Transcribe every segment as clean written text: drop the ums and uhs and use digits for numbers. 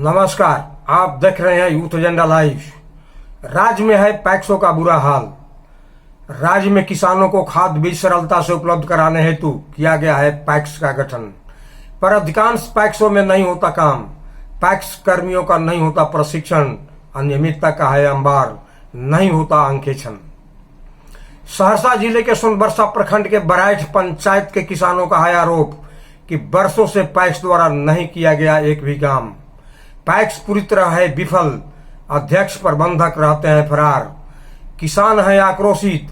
नमस्कार, आप देख रहे हैं यूथ एजेंडा लाइव। राज्य में है पैक्सों का बुरा हाल। राज्य में किसानों को खाद बीज सरलता से उपलब्ध कराने हेतु किया गया है पैक्स का गठन, पर अधिकांश पैक्सों में नहीं होता काम। पैक्स कर्मियों का नहीं होता प्रशिक्षण, अनियमितता का है अंबार, नहीं होता अंकेक्षण। सहरसा जिले के सोनबरसा प्रखंड के बराइठ पंचायत के किसानों का है आरोप कि वर्षों से पैक्स द्वारा नहीं किया गया एक भी काम। पैक्स पूरी तरह है विफल, अध्यक्ष प्रबंधक रहते हैं फरार। किसान है आक्रोशित,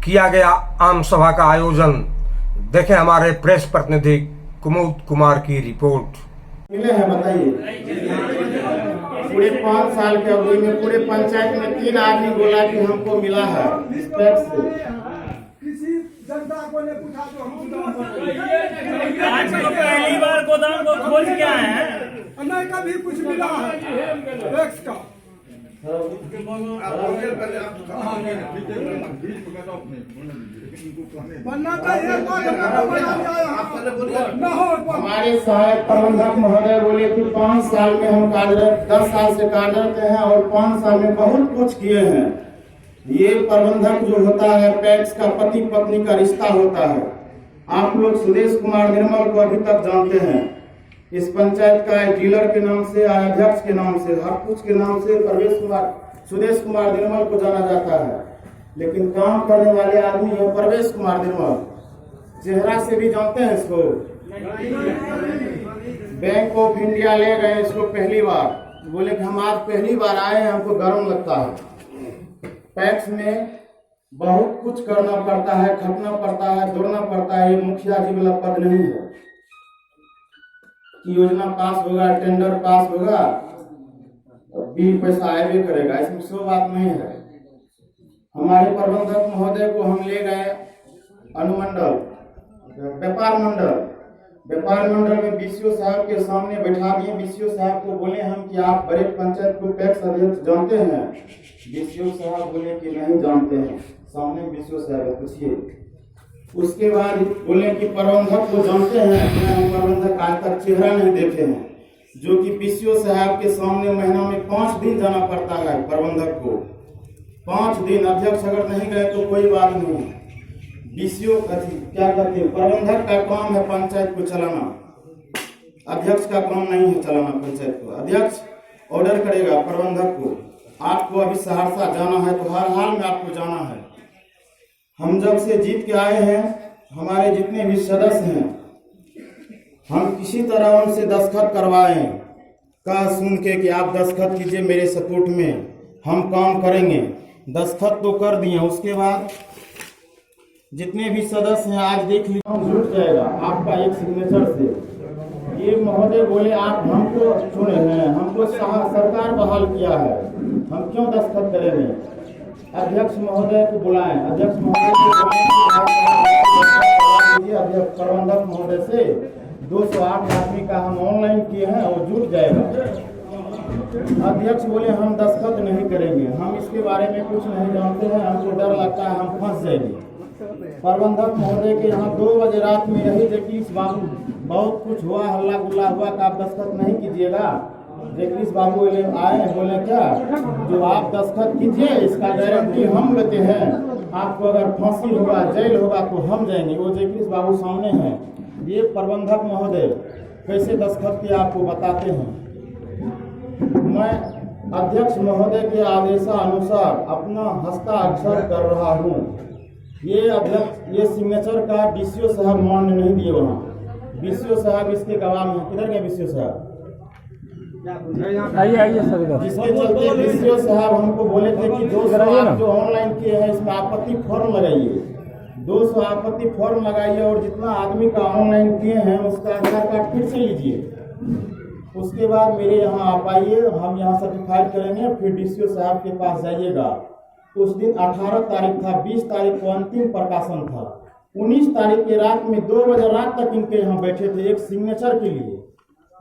किया गया आम सभा का आयोजन। देखें हमारे प्रेस प्रतिनिधि कुमुद कुमार की रिपोर्ट। मिले हैं बताइए। पूरे 5 साल के अवधि में पूरे पंचायत में 3 आदमी बोला कि हमको मिला है पैक्स से। किसी जनता को ने पूछा तो हम आज तो पहली बार गोदाम को खोज के आए हैं। नहीं कभी कुछ मिला है टैक्स का। बनना चाहिए हमारे सहायक प्रबंधक महोदय बोले कि 5 साल में हम कार्यरत, 10 साल से कार्यरत हैं और 5 साल में बहुत कुछ किए हैं। ये प्रबंधक जो होता है पैक्स का पति पत्नी का रिश्ता होता है। आप लोग सुदेश कुमार निर्मल को अभी तक जानते हैं। इस पंचायत का एक डीलर के नाम से, अध्यक्ष के नाम से, हर कुछ के नाम से सुदेश कुमार निर्मल को जाना जाता है। लेकिन काम करने वाले आदमी है प्रवेश कुमार निर्मल। चेहरा से भी जानते हैं इसको। बैंक ऑफ इंडिया ले गए इसको पहली बार, बोले कि हम आज पहली बार आए हैं, हमको गर्व लगता है। पैक्स में बहुत कुछ करना पड़ता है, खटना पड़ता है, दौड़ना पड़ता है। ये मुखिया जी वाला पद नहीं है कि योजना पास होगा, टेंडर पास होगा, बिल पैसा आएगा करेगा, इसमें सो बात नहीं है। हमारे प्रबंधक महोदय को हम ले गए अनुमंडल व्यापार मंडल में बीसीओ साहब के सामने बैठा दिए। बीसीओ साहब को बोले हम कि आप बड़े पंचायत को पैक्स अध्यक्ष जानते हैं? बीसीओ साहब बोले कि नहीं जानते हैं। सामने बीसीओ साहब पूछिए। उसके बाद बोले कि प्रबंधक को जानते हैं? हम प्रबंधक आज तक चेहरा नहीं देखे हैं, जो कि बीसीओ साहब के सामने महीना में 5 दिन जाना पड़ता है प्रबंधक को। 5 दिन अध्यक्ष अगर नहीं गए तो कोई बात नहीं। बीसीओ क्या कहते हैं, प्रबंधक का काम है पंचायत को चलाना, अध्यक्ष का काम नहीं है चलाना पंचायत को। अध्यक्ष ऑर्डर करेगा प्रबंधक को, आपको अभी सहरसा जाना है तो हर हाल में आपको जाना है। हम जब से जीत के आए हैं, हमारे जितने भी सदस्य हैं, हम किसी तरह उनसे दस्तखत करवाएं, कहा सुन के कि आप दस्तखत कीजिए मेरे सपोर्ट में, हम काम करेंगे। दस्तखत तो कर दिए। उसके बाद जितने भी सदस्य हैं आज देख लीजिए, जुट जाएगा आपका एक सिग्नेचर से। ये महोदय बोले आप हमको चुने हैं, हमको सरकार बहाल किया है, हम क्यों दस्तखत करेंगे? अध्यक्ष महोदय को बुलाएं, अध्यक्ष महोदय अध्यक्ष प्रबंधक महोदय से 208 आदमी का हम ऑनलाइन किए हैं और जुट जाएगा। अध्यक्ष बोले हम दस्तखत नहीं करेंगे, हम इसके बारे में कुछ नहीं जानते हैं, हमको डर लगता है हम फंस जाएंगे। प्रबंधक महोदय के यहाँ 2 बजे रात में यही जगदीश बाबू बहुत कुछ हुआ, हल्ला गुल्ला हुआ कि आप दस्तखत नहीं कीजिएगा। जगदीश बाबू आए, बोले क्या जो आप दस्तखत कीजिए, इसका गारंटी हम लेते हैं, आपको अगर फांसी होगा, जेल होगा तो हम जाएंगे। वो जगदीश बाबू सामने हैं। ये प्रबंधक महोदय कैसे दस्तखत किया आपको बताते हैं। मैं अध्यक्ष महोदय के आदेशानुसार अपना हस्ताक्षर कर रहा हूँ। ये अध्यक्ष ये सिग्नेचर का बीसीओ साहब मान नहीं दिए। वहाँ बीसीओ साहब इसके गवाह में किधर गए? बीसीओ साहब आइए सर। जिसके चलते बीसीओ साहब हमको बोले थे कि 200 आप जो ऑनलाइन किए हैं इसमें आपत्ति फॉर्म लगाइए, 200 आपत्ति फॉर्म लगाइए और जितना आदमी का ऑनलाइन किए हैं उसका आधार कार्ड फिर से लीजिए। उसके बाद मेरे यहाँ आप आइए, हम यहाँ सर्टिफाइड करेंगे, फिर डीसीओ साहब के पास जाइएगा। उस दिन 18 तारीख था, 20 तारीख को अंतिम प्रकाशन था। 19 तारीख की रात में 2 बजे रात तक इनके यहाँ बैठे थे एक सिग्नेचर के लिए।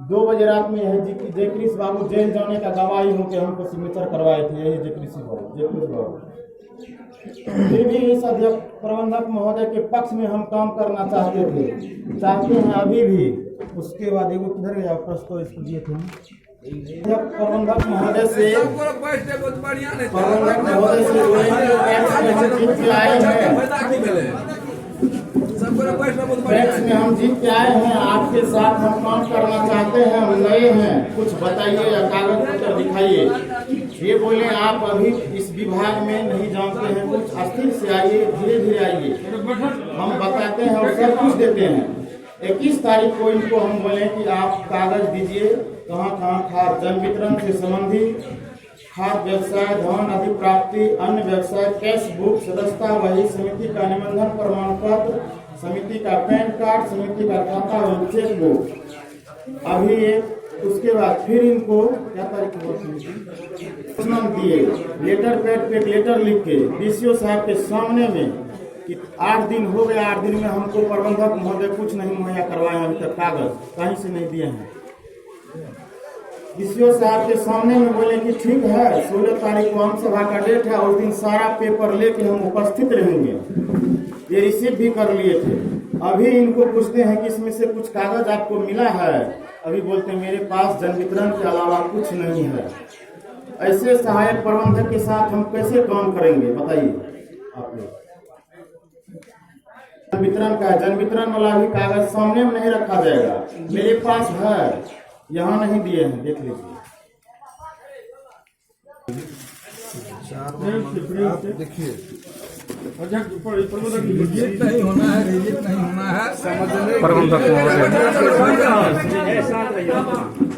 2 बजे रात में यही जयकृष्ण बाबू जेल जाने का गवाही होकर हमको सिग्नेचर करवाए थे। यही जयकृष्ण बाबू फिर भी इस अध्यक्ष प्रबंधक महोदय के पक्ष में हम काम करना चाहते हैं अभी भी। उसके बाद एगो किधर गया प्रस्ताव इसको दिए थे प्रबंधक महोदय से जीत के आए हैं। पैक्स में हम जीत के आए हैं, आपके साथ हम काम करना चाहते हैं, हम नए हैं, कुछ बताइए या कागज पत्र दिखाइए। ये बोले आप अभी इस विभाग में नहीं जानते हैं, कुछ स्थिर से आइए, धीरे धीरे आइए, हम बताते हैं और सब कुछ देते हैं। 21 तारीख को इनको हम बोले कि आप कागज दीजिए, कहाँ कहाँ खाद जन वितरण से संबंधित, खाद व्यवसाय, धन अधिप्राप्ति, अन्य व्यवसाय, कैश बुक, सदस्यता वही, समिति का निबंधन प्रमाण पत्र, समिति का पैन कार्ड, समिति का खाता और चेक बुक। अभी एक उसके बाद फिर इनको क्या तारीख को दिए लेटर पैड पे एक लेटर लिख के डीसीओ साहब के सामने में कि 8 दिन हो गए, 8 दिन में हमको प्रबंधक महोदय कुछ नहीं मुहैया करवाए, अभी तक कागज कहीं से नहीं दिए हैं। डीसीओ साहब के सामने में बोले कि ठीक है, 16 तारीख को आम सभा का डेट है, उस दिन सारा पेपर लेके हम उपस्थित रहेंगे। ये रिसीव भी कर लिए थे। अभी इनको पूछते हैं कि इसमें से कुछ कागज आपको मिला है, अभी बोलते हैं मेरे पास जन वितरण के अलावा कुछ नहीं है। ऐसे सहायक प्रबंधक के साथ हम कैसे काम करेंगे बताइए आप लोग। जन वितरण का जन वितरण वाला भी कागज सामने में नहीं रखा जाएगा, मेरे पास है, यहाँ नहीं दिए हैं, देख लीजिए। देखिए रिजेक्ट नहीं होना है, रिजेक्ट नहीं होना है, प्रबंधक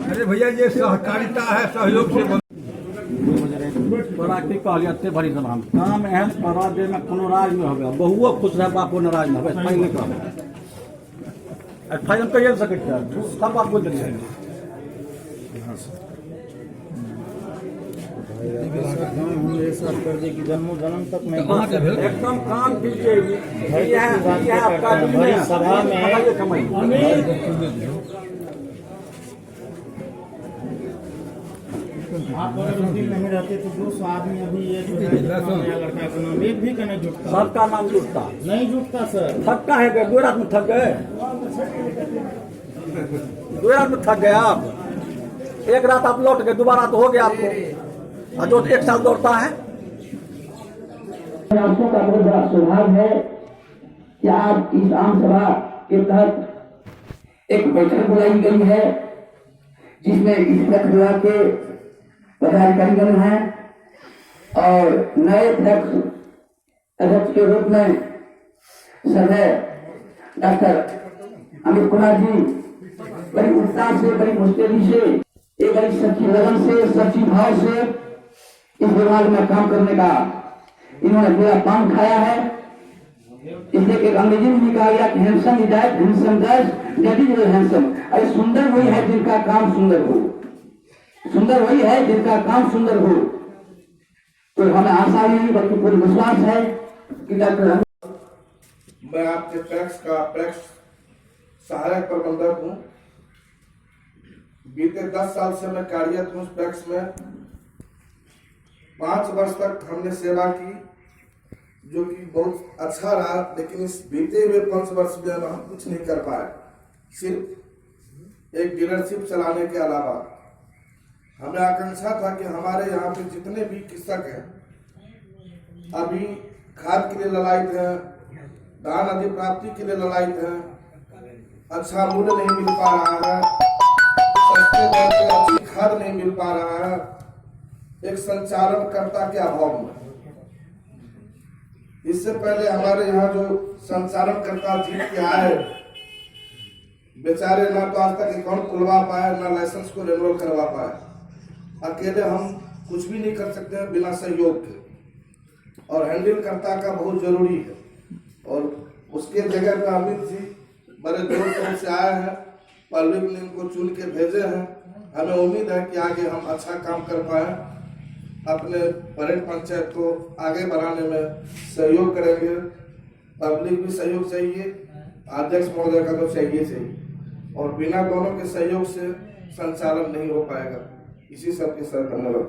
अरे भैया ये सहकारिता है, सहयोग से तोरा की कहलिए एते भरी सब हम काम एहन करा दे में कोनो राज में होबे, बहुओ खुश रह बापो नाराज न होबे, फाइन नहीं कहबे। फाइन कहिए सके सब बात बोल दे कर दे कि जन्मों जन्म तक मैं एकदम काम कीजिए। ये आपका सभा में कमाई आप अगर उस दिन नहीं रहते तो 200 आदमी अभी ये जो है लड़का का नाम एक भी का नहीं जुटता, सबका नाम जुटता नहीं जुटता सर। थक्का है क्या? 2 रात में थक गए, 2 रात में थक गए आप, एक रात आप लौट गए, दोबारा तो हो गया आपको, और जो 1 साल दौड़ता है। आपको का बहुत बड़ा सौभाग्य है कि आज इस आम सभा के तहत एक बैठक बुलाई गई है, जिसमें इस प्रक्रिया के पदाधिकारीगण हैं और नए अध्यक्ष के रूप में सदस्य डॉक्टर अमित कुमार जी बड़ी उत्साह से, बड़ी मुस्तैदी से, एक बड़ी सच्ची लगन से, सच्ची भाव से इस विभाग में काम करने का इन्होंने पूरा पान खाया है। इसलिए कि अंग्रेजी में कहा गया कि handsome is that, handsome that is handsome. अरे सुंदर वही है जिनका काम सुंदर हो, सुंदर वही है जिनका काम सुंदर हो। तो हमें आशा ही नहीं बल्कि पूरी विश्वास है कि डॉक्टर मैं आपके पैक्स सहायक प्रबंधक हूँ। बीते 10 साल से मैं कार्यरत हूँ पैक्स में। 5 वर्ष तक हमने सेवा की, जो कि बहुत अच्छा रहा, लेकिन इस बीते हुए 5 वर्ष में हम कुछ नहीं कर पाए, सिर्फ एक डीलरशिप चलाने के अलावा। हमें आकांक्षा था कि हमारे यहाँ पे जितने भी कृषक हैं अभी खाद के लिए ललायित हैं, धान अधिप्राप्ति के लिए ललायित हैं, अच्छा मूल्य नहीं मिल पा रहा है, सस्ते दर पे अच्छी खाद नहीं मिल पा रहा है, एक संचालनकर्ता के अभाव में। इससे पहले हमारे यहाँ जो संचालनकर्ता जीत के आए, बेचारे ना तो आज तक अकाउंट खुलवा पाए, ना लाइसेंस को रिन्यूअल करवा पाए। अकेले हम कुछ भी नहीं कर सकते हैं बिना सहयोग के, और हैंडल करता का बहुत जरूरी है। और उसके जगह पे अमित जी बड़े जोर शोर से आए हैं, पब्लिक ने इनको चुन के भेजे हैं। हमें उम्मीद है कि आगे हम अच्छा काम कर पाए, अपने परेड पंचायत को आगे बढ़ाने में सहयोग करेंगे। पब्लिक भी सहयोग चाहिए, अध्यक्ष महोदय का तो चाहिए, और बिना दोनों के सहयोग से संचालन नहीं हो पाएगा। इसी सब के साथ धन्यवाद।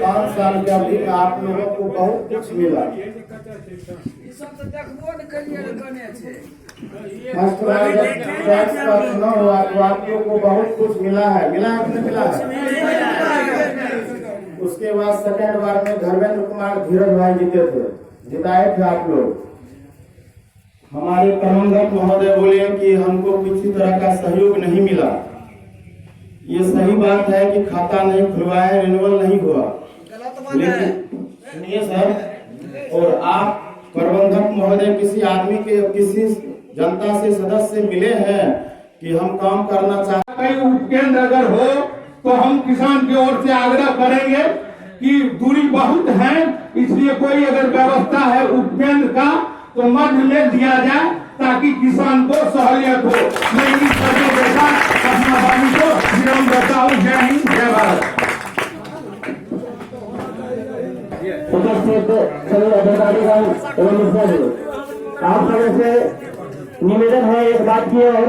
5 साल के अवधि में आप लोगों को बहुत कुछ मिला। फर्स्ट बार जब टैक्स का चुनाव हुआ तो आप लोगों को बहुत कुछ मिला है कि नहीं मिला है? उसके बाद सेकंड बार में धर्मेंद्र कुमार धीरज भाई जीते थे, जिताए थे आप लोग। हमारे प्रबंधक महोदय बोले कि हमको किसी तरह का सहयोग नहीं मिला। ये सही बात है कि खाता नहीं खुलवाए, रिन्यूअल नहीं हुआ, लेकिन सुनिए सर, और आप प्रबंधक महोदय किसी आदमी के, किसी जनता से, सदस्य से मिले हैं कि हम काम करना चाहते कहीं उपकेंद्र अगर हो तो हम किसान की ओर से आग्रह करेंगे कि दूरी बहुत है, इसलिए कोई अगर व्यवस्था है उपकेंद्र का तो मध्य में दिया जाए ताकि किसान को सहूलियत हो। मैं इस तरह के साथ अपना वाणी को विराम देता हूँ। जय हिंद, जय भारत। उपस्थित सभी अधिकारीगण एवं मित्रगण, आप सबों से निवेदन है एक बात की और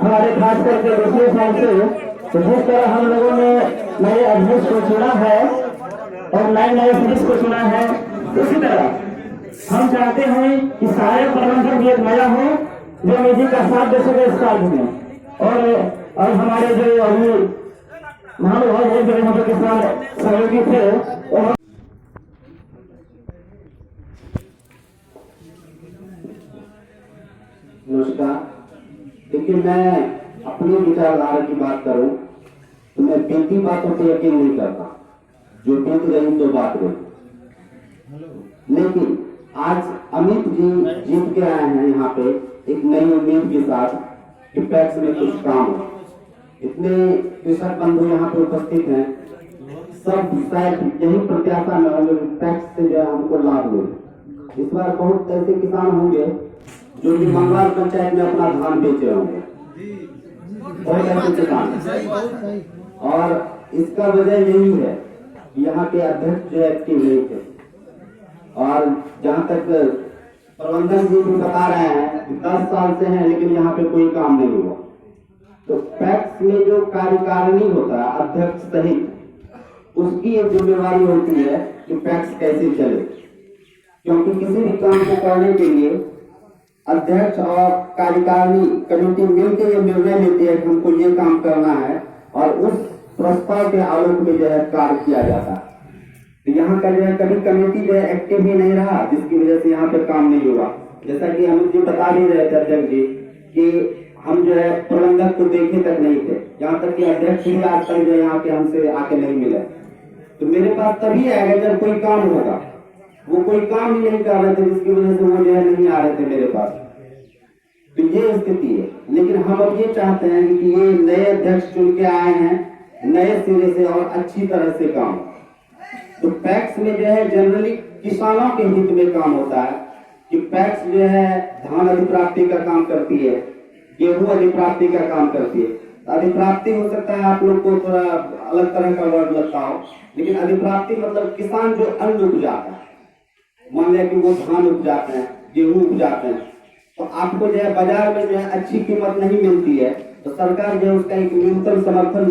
हमारे खास करके दूसरे साल से, तो जिस तरह हम लोगों ने नए अध्यक्ष को चुना है और नए नए सदस्य को चुना है, उसी तरह हम चाहते हैं कि सारे प्रबंधक भी एक नया हो जो निधि का साथ दे सके इस कार्य में। और हमारे जो अभी महानुभाव हैं जो यहाँ पे किसान सहयोगी थे और नमस्कार। देखिए, मैं अपनी विचारधारा की बात करूं तो मैं बीती बातों पर यकीन नहीं करता, जो बीत रही तो बात रही। लेकिन आज अमित जी जीत के आए हैं यहाँ पे एक नई उम्मीद के साथ कि पैक्स में कुछ काम हो। इतने कृषक बंधु यहाँ पे उपस्थित हैं, सब शायद यही प्रत्याशा में होंगे कि पैक्स से जो है हमको लाभ मिले। इस बार बहुत ऐसे किसान होंगे जो कि मंगल पंचायत में अपना धान बेचे होंगे, बहुत ऐसे किसान। और इसका वजह यही है कि यहाँ के अध्यक्ष जो एक्टिव नहीं थे। और जहाँ तक प्रबंधन जी भी बता रहे हैं कि 10 साल से हैं लेकिन यहाँ पे कोई काम नहीं हुआ। तो पैक्स में जो कार्यकारिणी होता है अध्यक्ष सहित, उसकी एक जिम्मेवारी होती है कि पैक्स कैसे चले, क्योंकि किसी भी काम को करने के लिए अध्यक्ष और कार्यकारिणी कमेटी मिलकर ये निर्णय लेती है कि हमको ये काम करना है और उस प्रस्ताव के आलोक में जो है कार्य किया जाता है। तो यहाँ का जो है कभी कमेटी जो है एक्टिव ही नहीं रहा, जिसकी वजह से यहाँ पे काम नहीं हुआ। जैसा कि हम जो बता भी रहे थे अध्यक्ष जी कि हम जो है प्रबंधक को देखे तक नहीं थे, यहाँ तक कि अध्यक्ष भी आज तक जो यहाँ पे हमसे आके नहीं मिले। तो मेरे पास तभी आएगा जब कोई काम होगा। वो कोई काम ही नहीं कर रहे थे, जिसकी वजह से वो जो है नहीं आ रहे थे मेरे पास। तो ये स्थिति है। लेकिन हम अब ये चाहते हैं कि ये नए अध्यक्ष चुन के आए हैं नए सिरे से और अच्छी तरह से काम। तो पैक्स में जो है जनरली किसानों के हित में काम होता है कि पैक्स जो है धान अधिप्राप्ति का काम करती है, गेहूं अधिप्राप्ति का काम करती है। अधिप्राप्ति हो सकता है आप लोग को थोड़ा अलग तरह का वर्ड लगता हो, लेकिन अधिप्राप्ति मतलब किसान जो अन्न उपजाता है, मान लिया कि वो धान उपजाते हैं, गेहूं उपजाते हैं, तो आपको जो है बाजार में जो है अच्छी कीमत नहीं मिलती है, तो सरकार जो है उसका एक न्यूनतम समर्थन